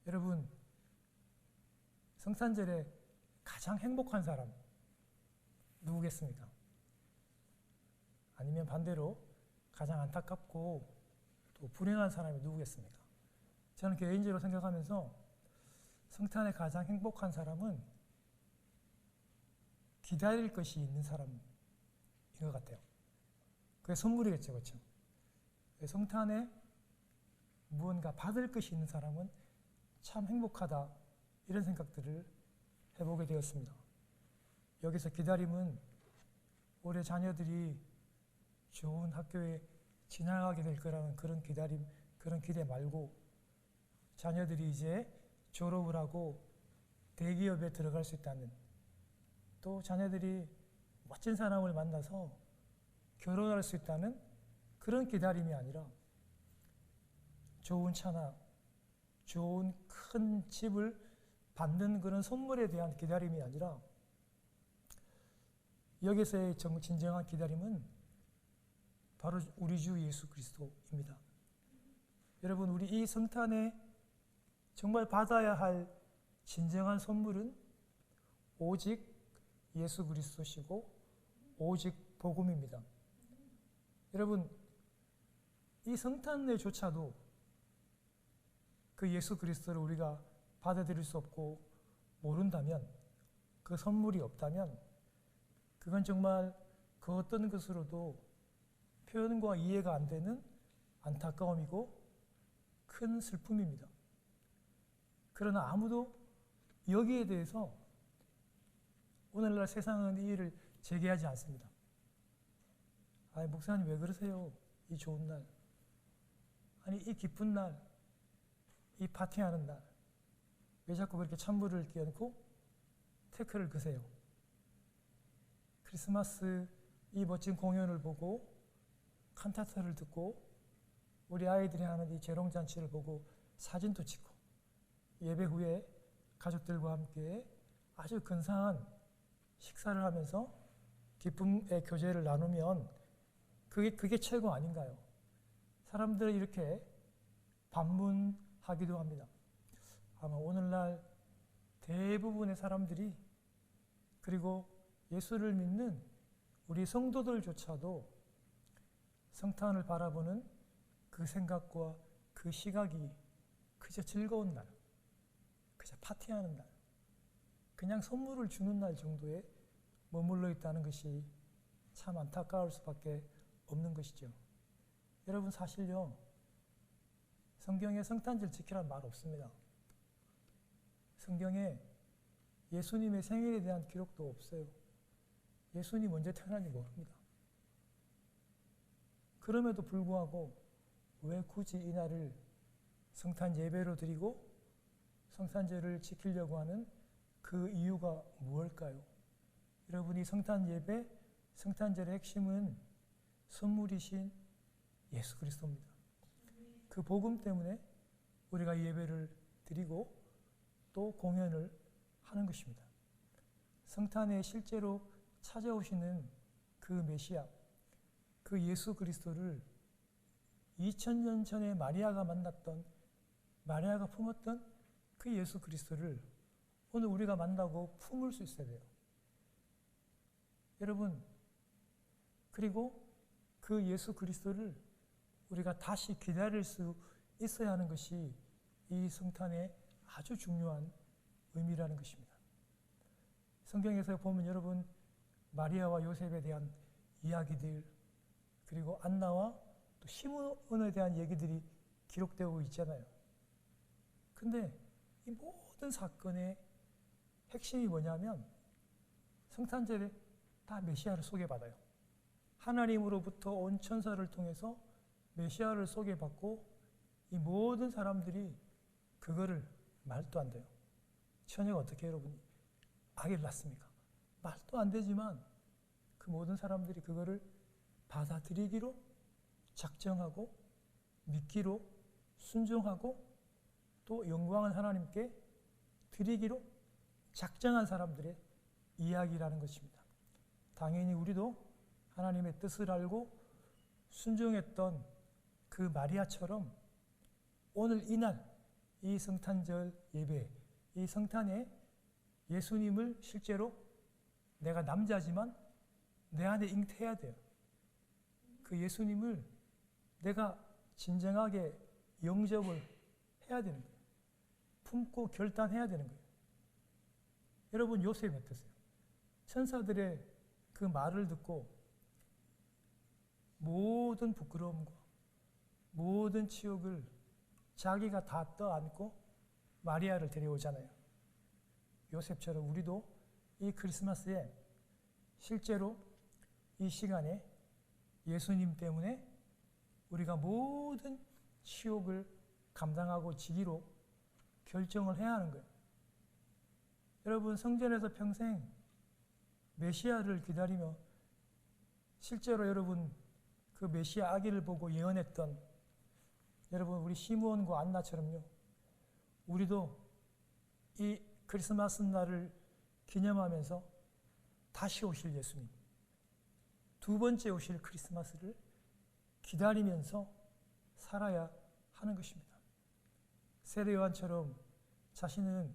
여러분, 성탄절에 가장 행복한 사람 누구겠습니까? 아니면 반대로 가장 안타깝고 또 불행한 사람이 누구겠습니까? 저는 개인적으로 생각하면서 성탄에 가장 행복한 사람은 기다릴 것이 있는 사람인 것 같아요. 그게 선물이겠죠, 그렇죠? 성탄에 무언가 받을 것이 있는 사람은 참 행복하다, 이런 생각들을 해보게 되었습니다. 여기서 기다림은 올해 자녀들이 좋은 학교에 진학하게 될 거라는 그런 기다림, 그런 기대 말고, 자녀들이 이제 졸업을 하고 대기업에 들어갈 수 있다는, 또 자녀들이 멋진 사람을 만나서 결혼할 수 있다는 그런 기다림이 아니라, 좋은 차나 좋은 큰 집을 받는 그런 선물에 대한 기다림이 아니라, 여기서의 진정한 기다림은 바로 우리 주 예수 그리스도입니다. 여러분, 우리 이 성탄에 정말 받아야 할 진정한 선물은 오직 예수 그리스도시고 오직 복음입니다. 여러분, 이 성탄에조차도 그 예수 그리스도를 우리가 받아들일 수 없고 모른다면, 그 선물이 없다면, 그건 정말 그 어떤 것으로도 표현과 이해가 안 되는 안타까움이고 큰 슬픔입니다. 그러나 아무도 여기에 대해서 오늘날 세상은 이의를 제기하지 않습니다. 아니, 목사님 왜 그러세요? 이 좋은 날, 아니 이 기쁜 날, 이 파티하는 날, 왜 자꾸 그렇게 찬물을 끼얹고 태클을 그세요? 크리스마스 이 멋진 공연을 보고, 칸타타를 듣고, 우리 아이들이 하는 이 재롱잔치를 보고 사진도 찍고, 예배 후에 가족들과 함께 아주 근사한 식사를 하면서 기쁨의 교제를 나누면 그게 최고 아닌가요? 사람들이 이렇게 반문하기도 합니다. 아마 오늘날 대부분의 사람들이, 그리고 예수를 믿는 우리 성도들조차도 성탄을 바라보는 그 생각과 그 시각이 그저 즐거운 날, 그저 파티하는 날, 그냥 선물을 주는 날 정도에 머물러 있다는 것이 참 안타까울 수밖에 없는 것이죠. 여러분, 사실요, 성경에 성탄절 지키라는 말 없습니다. 성경에 예수님의 생일에 대한 기록도 없어요. 예수님 언제 태어났는지 모릅니다. 그럼에도 불구하고 왜 굳이 이 날을 성탄 예배로 드리고 성탄절을 지키려고 하는 그 이유가 무엇일까요? 여러분이 성탄 예배, 성탄절의 핵심은 선물이신 예수 그리스도입니다. 그 복음 때문에 우리가 예배를 드리고 또 공연을 하는 것입니다. 성탄에 실제로 찾아오시는 그 메시아, 그 예수 그리스도를 2000년 전에 마리아가 만났던, 마리아가 품었던 그 예수 그리스도를 오늘 우리가 만나고 품을 수 있어야 돼요. 여러분, 그리고 그 예수 그리스도를 우리가 다시 기다릴 수 있어야 하는 것이 이 성탄의 아주 중요한 의미라는 것입니다. 성경에서 보면 여러분, 마리아와 요셉에 대한 이야기들, 그리고 안나와 또 시므온에 대한 얘기들이 기록되고 있잖아요. 근데 이 모든 사건의 핵심이 뭐냐면 성탄절에 다 메시아를 소개받아요. 하나님으로부터 온 천사를 통해서 메시아를 소개받고 이 모든 사람들이 그거를, 말도 안 돼요. 처녀가 어떻게 여러분이 아기를 낳습니까? 말도 안 되지만 그 모든 사람들이 그거를 받아들이기로 작정하고 믿기로 순종하고 또 영광은 하나님께 드리기로 작정한 사람들의 이야기라는 것입니다. 당연히 우리도 하나님의 뜻을 알고 순종했던 그 마리아처럼 오늘 이날 이 성탄절 예배, 이 성탄에 예수님을 실제로 내가 남자지만 내 안에 잉태해야 돼요. 그 예수님을 내가 진정하게 영접을 해야 되는 거예요. 품고 결단해야 되는 거예요. 여러분, 요셉이 어떠세요? 천사들의 그 말을 듣고 모든 부끄러움과 모든 치욕을 자기가 다 떠안고 마리아를 데려오잖아요. 요셉처럼 우리도 이 크리스마스에 실제로 이 시간에 예수님 때문에 우리가 모든 치욕을 감당하고 지기로 결정을 해야 하는 거예요. 여러분, 성전에서 평생 메시아를 기다리며 실제로 여러분 그 메시아 아기를 보고 예언했던 여러분 우리 시므온과 안나처럼요, 우리도 이 크리스마스 날을 기념하면서 다시 오실 예수님, 두 번째 오실 크리스마스를 기다리면서 살아야 하는 것입니다. 세례 요한처럼 자신은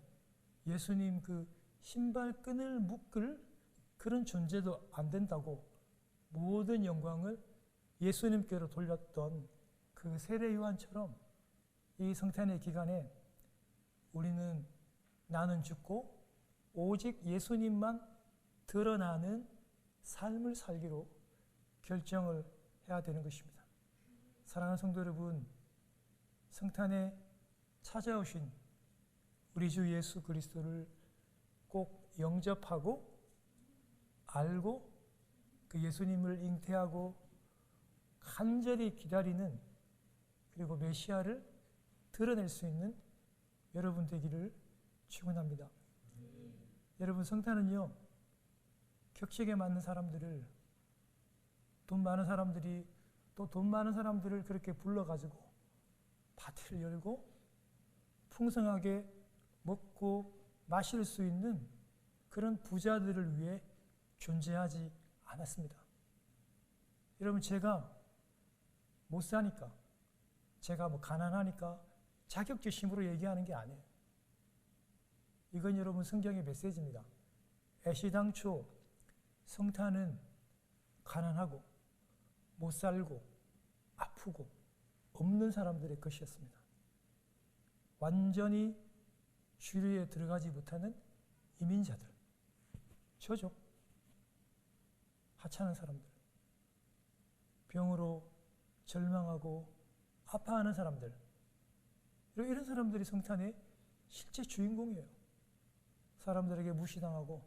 예수님 그 신발끈을 묶을 그런 존재도 안 된다고 모든 영광을 예수님께로 돌렸던 그 세례 요한처럼 이 성탄의 기간에 우리는 나는 죽고 오직 예수님만 드러나는 삶을 살기로 결정을 해야 되는 것입니다. 사랑하는 성도 여러분, 성탄에 찾아오신 우리 주 예수 그리스도를 꼭 영접하고 알고 그 예수님을 잉태하고 간절히 기다리는, 그리고 메시아를 드러낼 수 있는 여러분 되기를 축원합니다. 여러분, 성탄은요, 격식에 맞는 사람들을, 돈 많은 사람들이 또 돈 많은 사람들을 그렇게 불러가지고 파티를 열고 풍성하게 먹고 마실 수 있는 그런 부자들을 위해 존재하지 않았습니다. 여러분, 제가 못 사니까, 제가 가난하니까 자격지심으로 얘기하는 게 아니에요. 이건 여러분 성경의 메시지입니다. 애시당초 성탄은 가난하고 못 살고 아프고 없는 사람들의 것이었습니다. 완전히 주류에 들어가지 못하는 이민자들, 저죠. 하찮은 사람들, 병으로 절망하고 아파하는 사람들, 이런 사람들이 성탄의 실제 주인공이에요. 사람들에게 무시당하고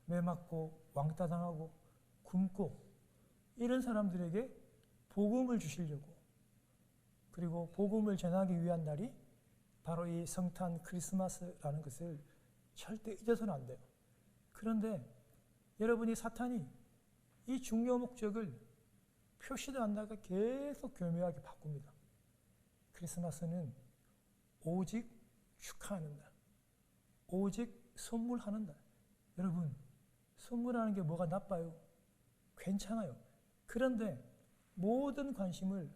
매맞고 왕따당하고 굶고 이런 사람들에게 복음을 주시려고, 그리고 복음을 전하기 위한 날이 바로 이 성탄 크리스마스라는 것을 절대 잊어서는 안 돼요. 그런데 여러분이 사탄이 이 중요 목적을 표시도 안 나가 계속 교묘하게 바꿉니다. 크리스마스는 오직 축하하는 날, 오직 선물하는 날. 여러분, 선물하는 게 뭐가 나빠요? 괜찮아요. 그런데 모든 관심을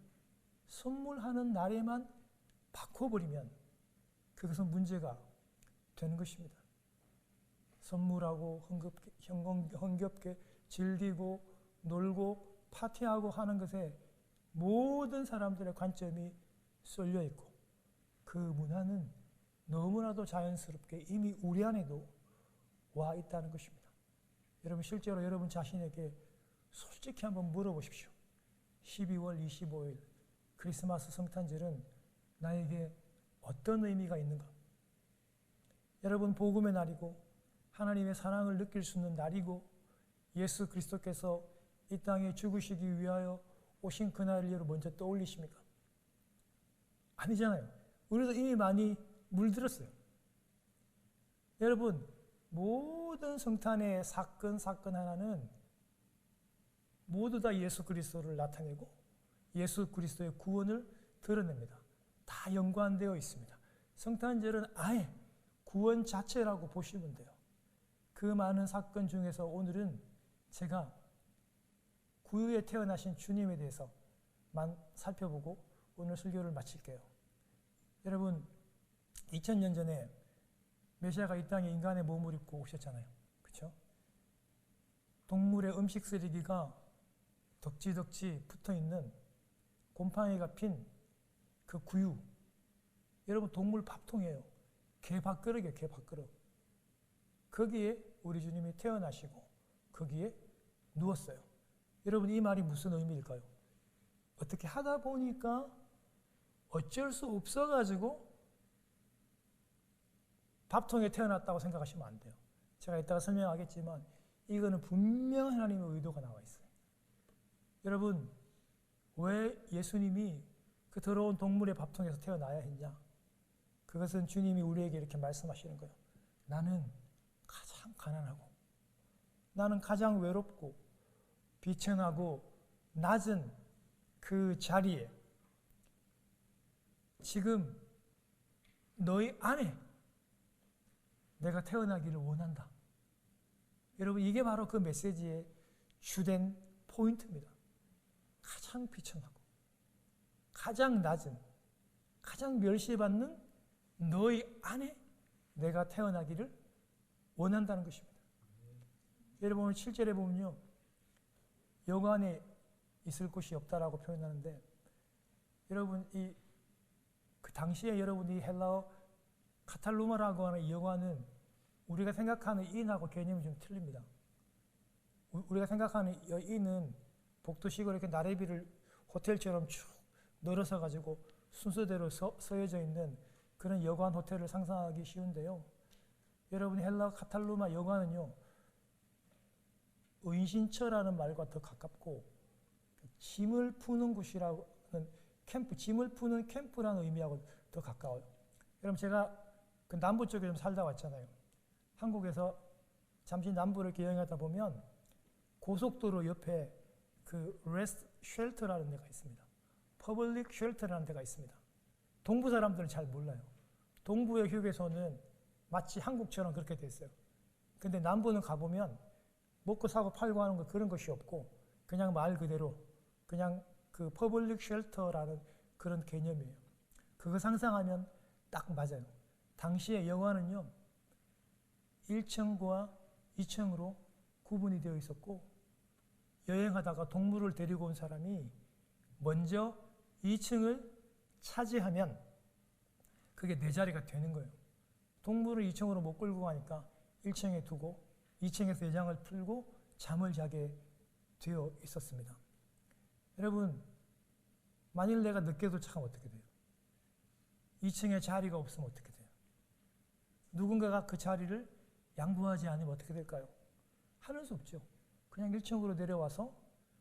선물하는 날에만 바꿔버리면 그것은 문제가 되는 것입니다. 선물하고 흥겹게 즐기고 놀고 파티하고 하는 것에 모든 사람들의 관점이 쏠려 있고, 그 문화는 너무나도 자연스럽게 이미 우리 안에도 와 있다는 것입니다. 여러분, 실제로 여러분 자신에게 솔직히 한번 물어보십시오. 12월 25일 크리스마스 성탄절은 나에게 어떤 의미가 있는가? 여러분, 복음의 날이고 하나님의 사랑을 느낄 수 있는 날이고 예수 그리스도께서 이 땅에 죽으시기 위하여 오신 그날을 여러분 먼저 떠올리십니까? 아니잖아요. 우리도 이미 많이 물들었어요. 여러분, 모든 성탄의 사건 하나는 모두 다 예수 그리스도를 나타내고 예수 그리스도의 구원을 드러냅니다. 다 연관되어 있습니다. 성탄절은 아예 구원 자체라고 보시면 돼요. 그 많은 사건 중에서 오늘은 제가 구유에 태어나신 주님에 대해서만 살펴보고 오늘 설교를 마칠게요. 여러분, 2000년 전에 메시아가 이 땅에 인간의 몸을 입고 오셨잖아요. 그렇죠? 동물의 음식 쓰레기가 덕지덕지 붙어있는 곰팡이가 핀 그 구유, 여러분 동물 밥통이에요. 개 밥그릇이에요. 개 밥그릇. 거기에 우리 주님이 태어나시고 거기에 누웠어요. 여러분 이 말이 무슨 의미일까요? 어떻게 하다 보니까 어쩔 수 없어가지고 밥통에 태어났다고 생각하시면 안 돼요. 제가 이따가 설명하겠지만 이거는 분명 하나님의 의도가 나와 있어요. 여러분 왜 예수님이 그 더러운 동물의 밥통에서 태어나야 했냐? 그것은 주님이 우리에게 이렇게 말씀하시는 거예요. 나는 가장 가난하고 나는 가장 외롭고 비천하고 낮은 그 자리에 지금 너희 안에 내가 태어나기를 원한다. 여러분 이게 바로 그 메시지의 주된 포인트입니다. 가장 비천하고 가장 낮은 가장 멸시받는 너희 안에 내가 태어나기를 원한다는 것입니다. 여러분 7절에 보면요. 여관에 있을 곳이 없다라고 표현하는데 여러분 그 당시에 여러분 이 헬라어 카탈루마라고 하는 이 여관은 우리가 생각하는 인하고 개념이 좀 틀립니다. 우리가 생각하는 인은 복도식으로 이렇게 나래비를 호텔처럼 쭉 늘어서 가지고 순서대로 서여져 있는 그런 여관 호텔을 상상하기 쉬운데요. 여러분 헬라 카탈루마 여관은요. 은신처라는 말과 더 가깝고 짐을 푸는 곳이라는 캠프, 짐을 푸는 캠프라는 의미하고 더 가까워요. 여러분 제가 그 남부 쪽에 좀 살다 왔잖아요. 한국에서 잠시 남부를 이렇게 여행하다 보면 고속도로 옆에 그 레스트 쉘터라는 데가 있습니다. 퍼블릭 쉘터라는 데가 있습니다. 동부 사람들은 잘 몰라요. 동부의 휴게소는 마치 한국처럼 그렇게 돼 있어요. 근데 남부는 가보면 먹고 사고 팔고 하는 거 그런 것이 없고 그냥 말 그대로 그냥 그 퍼블릭 쉘터라는 그런 개념이에요. 그거 상상하면 딱 맞아요. 당시에 여관은요 1층과 2층으로 구분이 되어 있었고 여행하다가 동물을 데리고 온 사람이 먼저 2층을 차지하면 그게 내 자리가 되는 거예요. 동물을 2층으로 못 끌고 가니까 1층에 두고 2층에서 내장을 풀고 잠을 자게 되어 있었습니다. 여러분 만일 내가 늦게 도착하면 어떻게 돼요? 2층에 자리가 없으면 어떻게 돼요? 누군가가 그 자리를 양보하지 않으면 어떻게 될까요? 하는 수 없죠. 그냥 1층으로 내려와서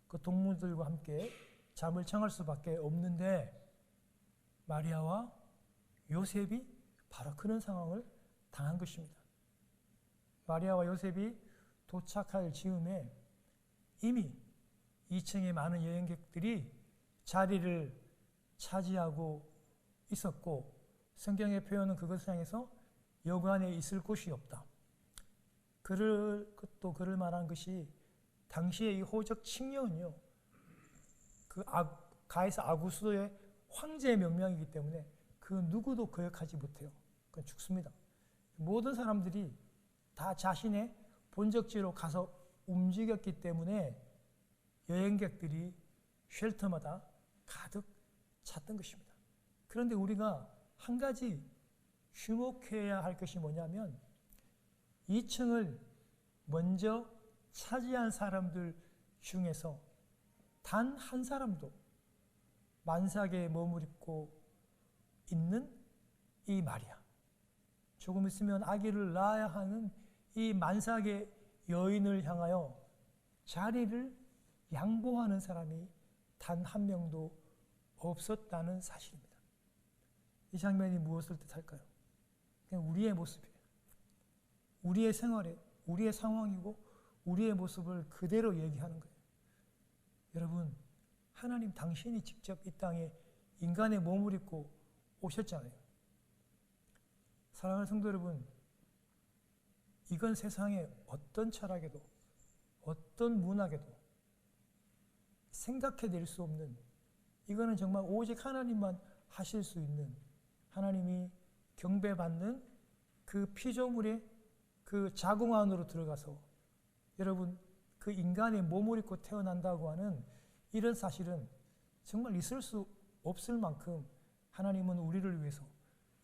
그 동물들과 함께 잠을 청할 수밖에 없는데 마리아와 요셉이 바로 그런 상황을 당한 것입니다. 마리아와 요셉이 도착할 즈음에 이미 2층에 많은 여행객들이 자리를 차지하고 있었고 성경의 표현은 그것을 향해서 여관에 있을 곳이 없다. 그럴 만한 것이 당시의 이 호적 칙령은요. 그 가이사 아구스도의 황제의 명령이기 때문에 그 누구도 거역하지 못해요. 그건 죽습니다. 모든 사람들이 다 자신의 본적지로 가서 움직였기 때문에 여행객들이 쉘터마다 가득 찼던 것입니다. 그런데 우리가 한 가지 주목해야 할 것이 뭐냐면 2층을 먼저 차지한 사람들 중에서 단 한 사람도 만삭에 머무르고 있는 이 마리아, 조금 있으면 아기를 낳아야 하는 이 만삭의 여인을 향하여 자리를 양보하는 사람이 단 한 명도 없었다는 사실입니다. 이 장면이 무엇을 뜻할까요? 그냥 우리의 모습이에요. 우리의 생활에, 우리의 상황이고 우리의 모습을 그대로 얘기하는 거예요. 여러분, 하나님 당신이 직접 이 땅에 인간의 몸을 입고 오셨잖아요. 사랑하는 성도 여러분, 이건 세상의 어떤 철학에도 어떤 문학에도 생각해낼 수 없는, 이거는 정말 오직 하나님만 하실 수 있는, 하나님이 경배받는 그 피조물의 그 자궁 안으로 들어가서 여러분 그 인간의 몸을 입고 태어난다고 하는 이런 사실은 정말 있을 수 없을 만큼 하나님은 우리를 위해서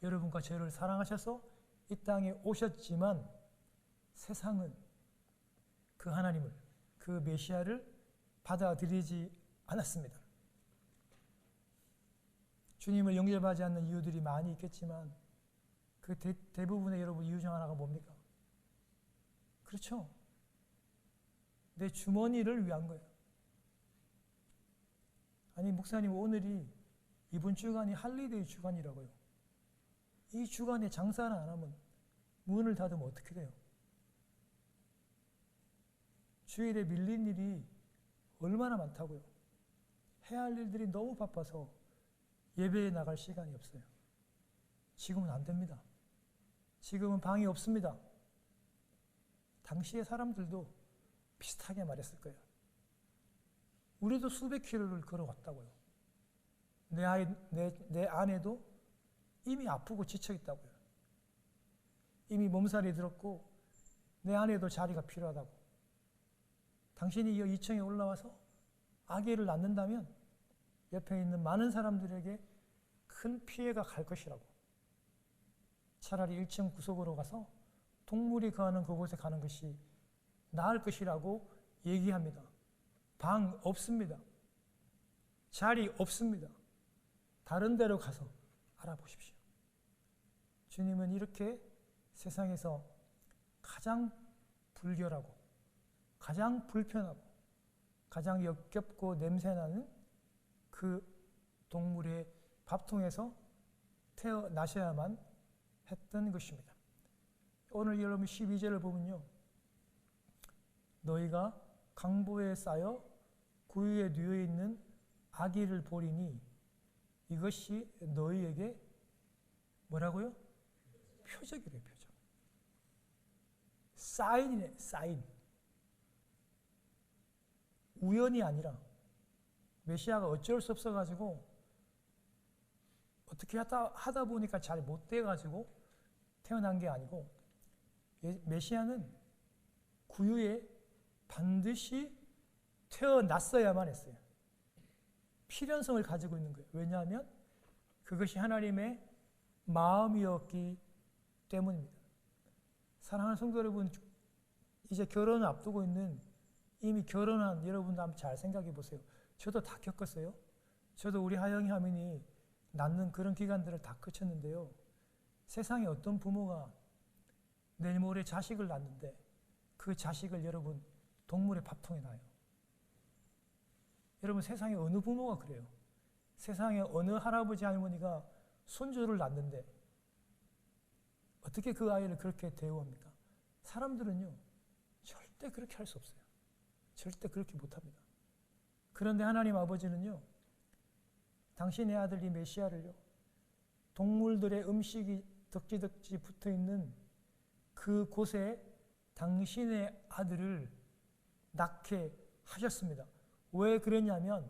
여러분과 저를 사랑하셔서 이 땅에 오셨지만 세상은 그 하나님을, 그 메시아를 받아들이지 않았습니다. 주님을 영접하지 않는 이유들이 많이 있겠지만 그 대부분의 여러분 이유 중 하나가 뭡니까? 그렇죠. 내 주머니를 위한 거예요. 아니 목사님 오늘이 이번 주간이 할리데이 주간이라고요. 이 주간에 장사를 안 하면 문을 닫으면 어떻게 돼요? 주일에 밀린 일이 얼마나 많다고요. 해야 할 일들이 너무 바빠서 예배에 나갈 시간이 없어요. 지금은 안 됩니다. 지금은 방이 없습니다. 당시의 사람들도 비슷하게 말했을 거예요. 우리도 수백 킬로를 걸어왔다고요. 내 아내도 이미 아프고 지쳐 있다고요. 이미 몸살이 들었고 내 아내도 자리가 필요하다고. 당신이 이 2층에 올라와서 아기를 낳는다면 옆에 있는 많은 사람들에게 큰 피해가 갈 것이라고. 차라리 1층 구석으로 가서 동물이 거하는 그곳에 가는 것이 나을 것이라고 얘기합니다. 방 없습니다. 자리 없습니다. 다른 데로 가서 알아보십시오. 주님은 이렇게 세상에서 가장 불결하고 가장 불편하고 가장 역겹고 냄새나는 그 동물의 밥통에서 태어나셔야만 했던 것입니다. 오늘 여러분 12절을 보면요. 너희가 강보에 쌓여 구유에 누워있는 아기를 보리니 이것이 너희에게 뭐라고요? 표적이래요. 표적. 사인이네. 사인. 우연이 아니라 메시아가 어쩔 수 없어가지고 어떻게 하다 보니까 잘 못 돼가지고 태어난 게 아니고 메시아는 구유에 반드시 태어났어야만 했어요. 필연성을 가지고 있는 거예요. 왜냐하면 그것이 하나님의 마음이었기 때문입니다. 사랑하는 성도 여러분, 이제 결혼을 앞두고 있는 이미 결혼한 여러분도 한번 잘 생각해 보세요. 저도 다 겪었어요. 저도 우리 하영이 하민이 낳는 그런 기간들을 다 거쳤는데요. 세상에 어떤 부모가 내일 모레 자식을 낳는데 그 자식을 여러분 동물의 밥통에 놔요. 여러분 세상에 어느 부모가 그래요? 세상에 어느 할아버지 할머니가 손주를 낳는데 어떻게 그 아이를 그렇게 대우합니까? 사람들은요 절대 그렇게 할 수 없어요. 절대 그렇게 못합니다. 그런데 하나님 아버지는요 당신의 아들 이 메시아를요 동물들의 음식이 덕지덕지 붙어있는 그 곳에 당신의 아들을 낳게 하셨습니다. 왜 그랬냐면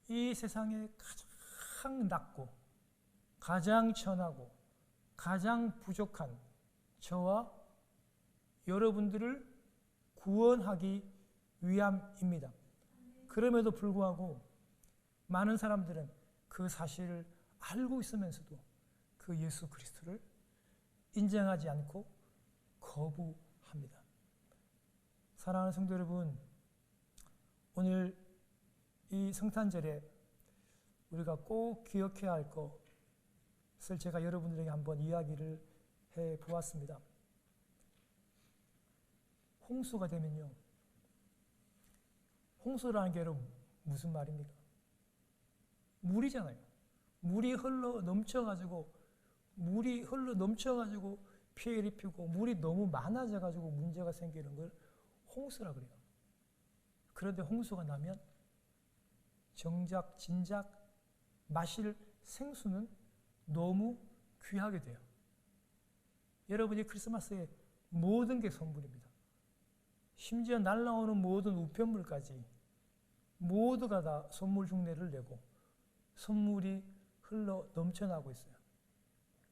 이 세상에 가장 낮고 가장 천하고 가장 부족한 저와 여러분들을 구원하기 위함입니다. 그럼에도 불구하고 많은 사람들은 그 사실을 알고 있으면서도 그 예수 그리스도를 인정하지 않고 거부합니다. 사랑하는 성도 여러분, 오늘 이 성탄절에 우리가 꼭 기억해야 할 것을 제가 여러분들에게 한번 이야기를 해 보았습니다. 홍수가 되면요. 홍수라는 게 여러분 무슨 말입니까? 물이잖아요. 물이 흘러 넘쳐가지고 피해를 입히고 물이 너무 많아져가지고 문제가 생기는 걸 홍수라 그래요. 그런데 홍수가 나면 진작 마실 생수는 너무 귀하게 돼요. 여러분이 크리스마스에 모든 게 선물입니다. 심지어 날아오는 모든 우편물까지 모두가 다 선물 흉내를 내고 선물이 흘러 넘쳐나고 있어요.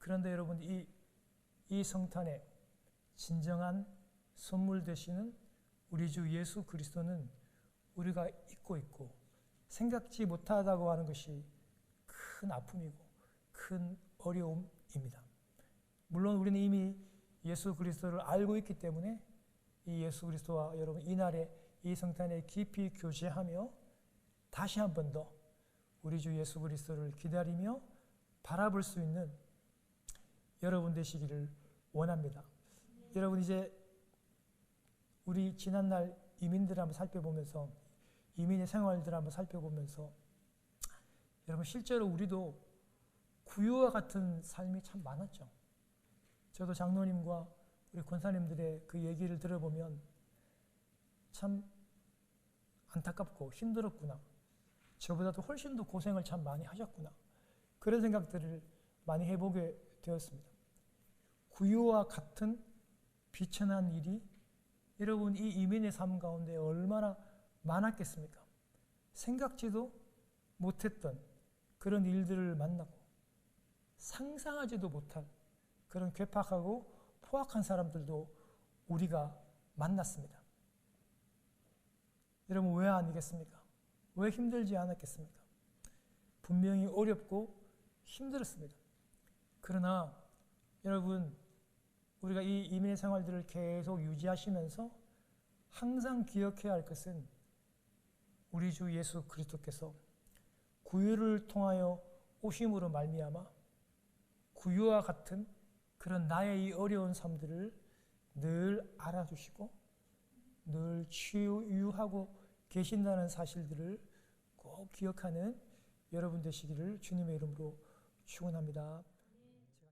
그런데 여러분, 이 성탄에 진정한 선물 되시는 우리 주 예수 그리스도는 우리가 잊고 있고 생각지 못하다고 하는 것이 큰 아픔이고 큰 어려움입니다. 물론 우리는 이미 예수 그리스도를 알고 있기 때문에 이 예수 그리스도와 여러분 이날에 이 성탄에 깊이 교제하며 다시 한 번 더 우리 주 예수 그리스도를 기다리며 바라볼 수 있는 여러분 되시기를 원합니다. 여러분, 이제 우리 지난날 이민들 한번 살펴보면서 이민의 생활들 한번 살펴보면서 여러분, 실제로 우리도 구유와 같은 삶이 참 많았죠. 저도 장로님과 우리 권사님들의 그 얘기를 들어보면 참 안타깝고 힘들었구나. 저보다도 훨씬 더 고생을 참 많이 하셨구나. 그런 생각들을 많이 해보게 되었습니다. 구유와 같은 비천한 일이 여러분 이 이민의 삶 가운데 얼마나 많았겠습니까? 생각지도 못했던 그런 일들을 만나고 상상하지도 못할 그런 괴팍하고 포악한 사람들도 우리가 만났습니다. 여러분, 왜 아니겠습니까? 왜 힘들지 않았겠습니까? 분명히 어렵고 힘들었습니다. 그러나 여러분, 우리가 이 이민의 생활들을 계속 유지하시면서 항상 기억해야 할 것은 우리 주 예수 그리스도께서 구유를 통하여 오심으로 말미암아 구유와 같은 그런 나의 이 어려운 삶들을 늘 알아주시고 늘 치유하고 계신다는 사실들을 꼭 기억하는 여러분 되시기를 주님의 이름으로 축원합니다.